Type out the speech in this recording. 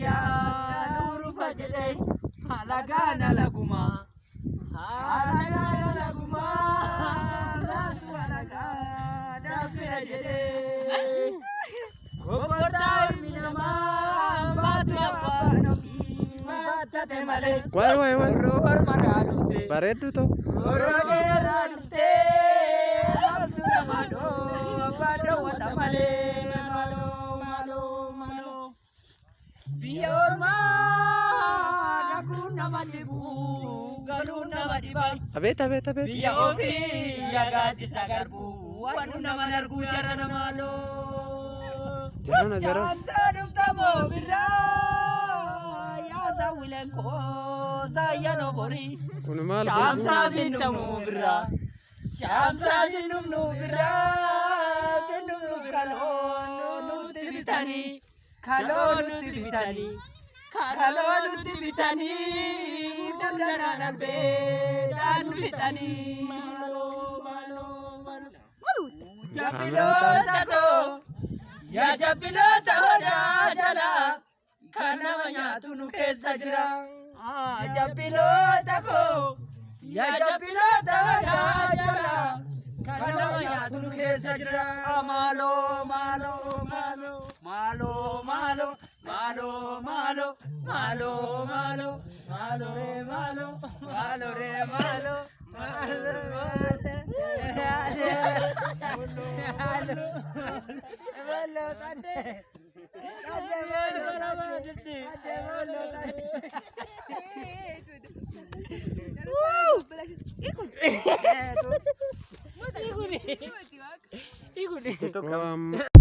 ya nuru fajre halagana laguma natu halagana fajre koportai minama batu apa nofi batate male Wai rohor maraduste bareedu to rohor maraduste malo bado watamale malo malo malo biar aku nama dibu galu nama dibai abet biya ofi ya gadis agarbu wanu nama nargu jarana malo jarana sadum tamo birra ya zawilen ko sayano bori kun maal Shamsa zinum birra Shamsa zinum no birra zinum no kalonu tibitani kalonu tibitani kalonu tibitani udana narbe danu bitani malo malo malo japilota to ya japilota hoda jala kana manyatu nu kesa jira japilota ko ya japilota hoda jala kana manyatu nu kesa jira malo malo malo malo malo malo malo malo malo malo re malo malo re malo itu